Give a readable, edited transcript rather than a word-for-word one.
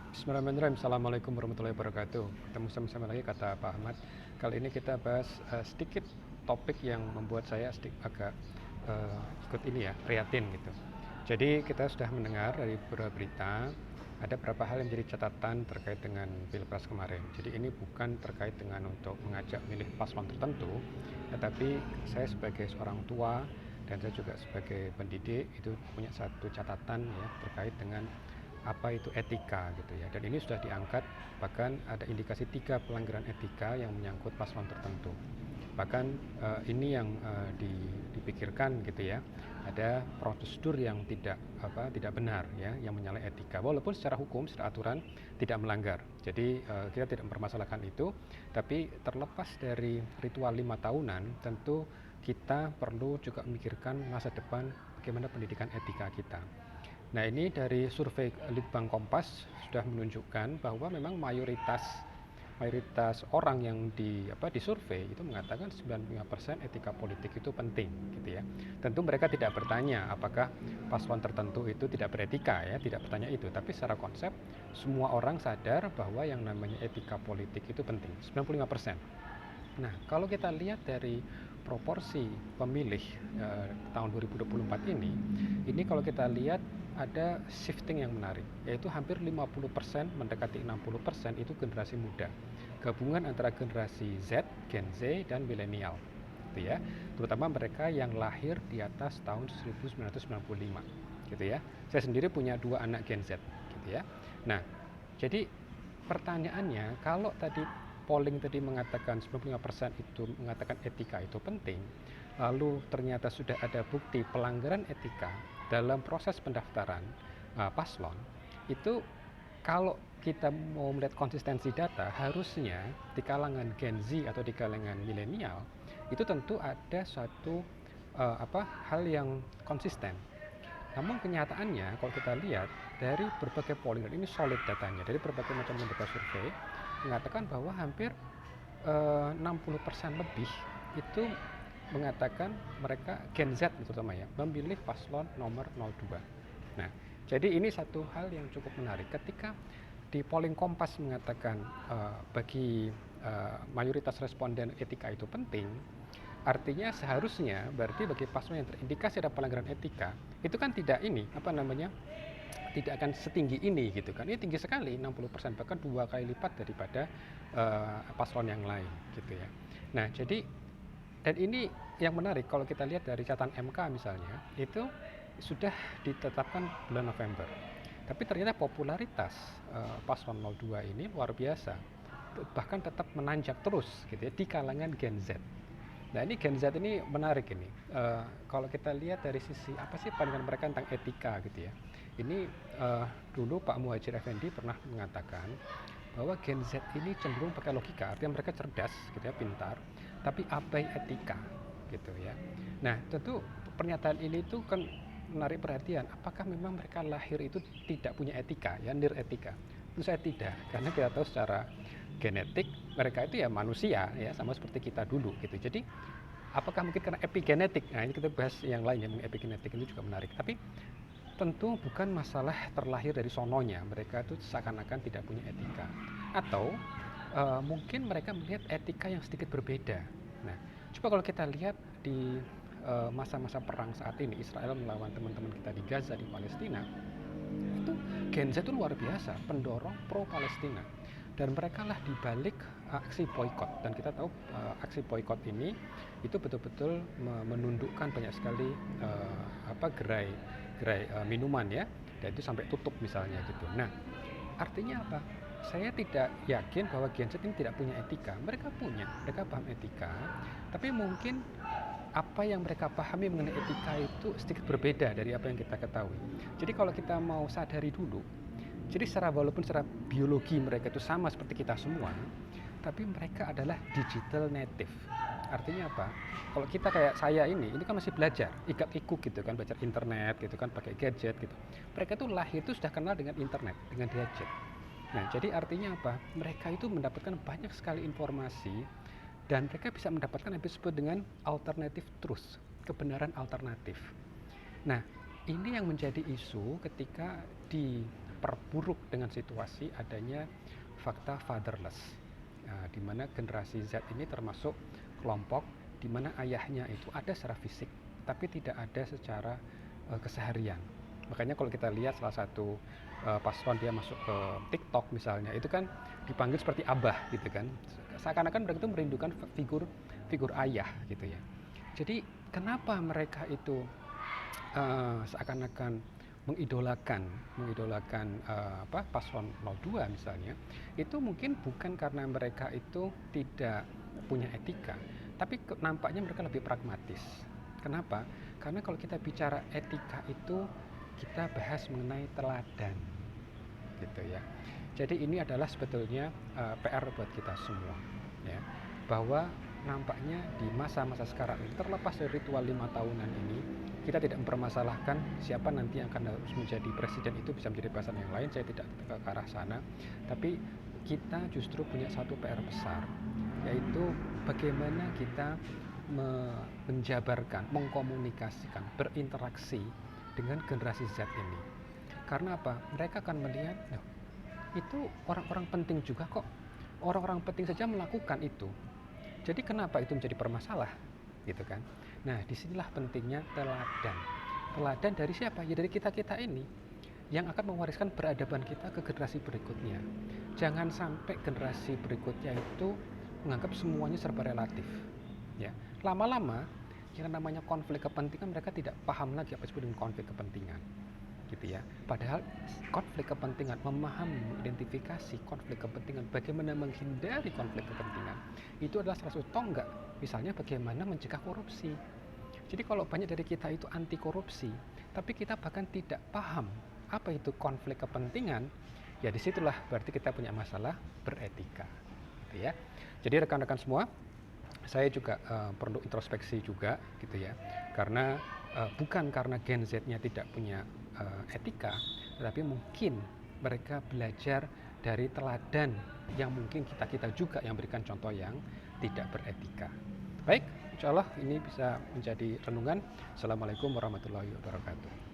Bismillahirrahmanirrahim. Assalamualaikum warahmatullahi wabarakatuh. Ketemu sama-sama lagi kata Pak Ahmad. Kali ini kita bahas sedikit topik yang membuat saya agak ikut ini ya, prihatin gitu. Jadi kita sudah mendengar dari beberapa berita ada beberapa hal yang menjadi catatan terkait dengan Pilpres kemarin. Jadi ini bukan terkait dengan untuk mengajak milih paslon tertentu, tetapi saya sebagai seorang tua dan saya juga sebagai pendidik itu punya satu catatan ya terkait dengan apa itu etika gitu ya, dan ini sudah diangkat, bahkan ada indikasi 3 pelanggaran etika yang menyangkut paslon tertentu. Bahkan ini yang dipikirkan gitu ya, ada prosedur yang tidak benar ya, yang menyalahi etika, walaupun secara hukum, secara aturan tidak melanggar. Jadi kita tidak mempermasalahkan itu, tapi terlepas dari ritual 5 tahunan, tentu kita perlu juga memikirkan masa depan, bagaimana pendidikan etika kita. Nah, ini dari survei Litbang Kompas sudah menunjukkan bahwa memang mayoritas orang yang disurvei itu mengatakan 95% etika politik itu penting gitu ya. Tentu mereka tidak bertanya apakah paslon tertentu itu tidak beretika ya, tidak bertanya itu, tapi secara konsep semua orang sadar bahwa yang namanya etika politik itu penting, 95%. Nah, kalau kita lihat dari proporsi pemilih tahun 2024 ini kalau kita lihat ada shifting yang menarik, yaitu hampir 50% mendekati 60% itu generasi muda. Gabungan antara generasi Z, Gen Z, dan milenial. Gitu ya. Terutama mereka yang lahir di atas tahun 1995. Gitu ya. Saya sendiri punya 2 anak Gen Z, gitu ya. Nah, jadi pertanyaannya, kalau tadi polling tadi mengatakan 95% itu mengatakan etika itu penting, lalu ternyata sudah ada bukti pelanggaran etika dalam proses pendaftaran paslon, itu kalau kita mau melihat konsistensi data, harusnya di kalangan Gen Z atau di kalangan milenial itu tentu ada suatu hal yang konsisten. Namun kenyataannya kalau kita lihat dari berbagai polling, dan ini solid datanya, dari berbagai macam lembaga survei mengatakan bahwa hampir 60% lebih itu mengatakan mereka Gen Z terutama ya, memilih paslon nomor 02. Nah, jadi ini satu hal yang cukup menarik ketika di polling Kompas mengatakan bagi mayoritas responden etika itu penting. Artinya seharusnya berarti bagi paslon yang terindikasi ada pelanggaran etika itu kan tidak tidak akan setinggi ini gitu kan. Ini tinggi sekali, 60%, bahkan 2 kali lipat daripada paslon yang lain gitu ya. Nah, jadi dan ini yang menarik kalau kita lihat dari catatan MK misalnya, itu sudah ditetapkan bulan November. Tapi ternyata popularitas paslon 02 ini luar biasa. Bahkan tetap menanjak terus gitu ya di kalangan Gen Z. Nah, ini Gen Z ini menarik ini. Kalau kita lihat dari sisi apa sih pandangan mereka tentang etika gitu ya. Ini dulu Pak Muhadjir Effendi pernah mengatakan bahwa Gen Z ini cenderung pakai logika, artinya mereka cerdas gitu ya, pintar, tapi abai etika gitu ya. Nah, tentu pernyataan ini tuh kan menarik perhatian. Apakah memang mereka lahir itu tidak punya etika ya, nir etika? Tentu saya tidak, karena kita tahu secara genetik mereka itu ya manusia ya, sama seperti kita dulu gitu. Jadi apakah mungkin karena epigenetik? Nah, ini kita bahas yang lain ya, epigenetik itu juga menarik. Tapi tentu bukan masalah terlahir dari sononya, mereka itu seakan-akan tidak punya etika. Atau mungkin mereka melihat etika yang sedikit berbeda. Nah, coba kalau kita lihat di masa-masa perang saat ini, Israel melawan teman-teman kita di Gaza, di Palestina, itu Gen Z itu luar biasa, pendorong pro Palestina, dan mereka lah dibalik aksi boykot. Dan kita tahu aksi boykot ini itu betul-betul menundukkan banyak sekali gerai minuman ya, dan itu sampai tutup misalnya gitu. Nah, artinya apa? Saya tidak yakin bahwa Gen Z ini tidak punya etika. Mereka paham etika, tapi mungkin apa yang mereka pahami mengenai etika itu sedikit berbeda dari apa yang kita ketahui. Jadi kalau kita mau sadari dulu, jadi walaupun secara biologi mereka itu sama seperti kita semua, tapi mereka adalah digital native. Artinya apa? Kalau kita kayak saya ini kan masih belajar, ikut gitu kan, belajar internet gitu kan, pakai gadget gitu. Mereka tuh lahir itu sudah kenal dengan internet, dengan gadget. Nah, jadi artinya apa? Mereka itu mendapatkan banyak sekali informasi, dan mereka bisa mendapatkan yang disebut dengan alternative truth, kebenaran alternatif. Nah, ini yang menjadi isu ketika di memperburuk dengan situasi adanya fakta fatherless, di mana generasi Z ini termasuk kelompok di mana ayahnya itu ada secara fisik tapi tidak ada secara keseharian. Makanya kalau kita lihat salah satu paslon dia masuk ke TikTok misalnya, itu kan dipanggil seperti abah gitu kan, seakan-akan mereka itu merindukan figur ayah gitu ya. Jadi kenapa mereka itu seakan-akan mengidolakan paslon 02 misalnya, itu mungkin bukan karena mereka itu tidak punya etika, tapi nampaknya mereka lebih pragmatis. Kenapa? Karena kalau kita bicara etika itu kita bahas mengenai teladan gitu ya. Jadi ini adalah sebetulnya PR buat kita semua ya, bahwa nampaknya di masa-masa sekarang ini, terlepas dari ritual 5 tahunan ini, kita tidak mempermasalahkan siapa nanti yang akan harus menjadi presiden, itu bisa menjadi bahasan yang lain, saya tidak ke arah sana. Tapi kita justru punya satu PR besar, yaitu bagaimana kita menjabarkan, mengkomunikasikan, berinteraksi dengan generasi Z ini. Karena apa? Mereka akan melihat, itu orang-orang penting juga kok, orang-orang penting saja melakukan itu. Jadi kenapa itu menjadi permasalah, gitu kan? Nah, disinilah pentingnya teladan. Teladan dari siapa? Ya dari kita-kita ini, yang akan mewariskan peradaban kita ke generasi berikutnya. Jangan sampai generasi berikutnya itu menganggap semuanya serba relatif. Ya, lama-lama yang namanya konflik kepentingan, mereka tidak paham lagi apa disebut dengan konflik kepentingan. Gitu ya. Padahal konflik kepentingan, memahami, identifikasi konflik kepentingan, bagaimana menghindari konflik kepentingan, itu adalah salah satu tonggak. Misalnya bagaimana mencegah korupsi. Jadi kalau banyak dari kita itu anti korupsi, tapi kita bahkan tidak paham apa itu konflik kepentingan, ya disitulah berarti kita punya masalah beretika. Gitu ya. Jadi rekan-rekan semua, saya juga perlu introspeksi juga gitu ya, karena bukan karena Gen Z-nya tidak punya etika, tetapi mungkin mereka belajar dari teladan yang mungkin kita juga yang berikan contoh yang tidak beretika. Baik, insya Allah ini bisa menjadi renungan. Assalamualaikum warahmatullahi wabarakatuh.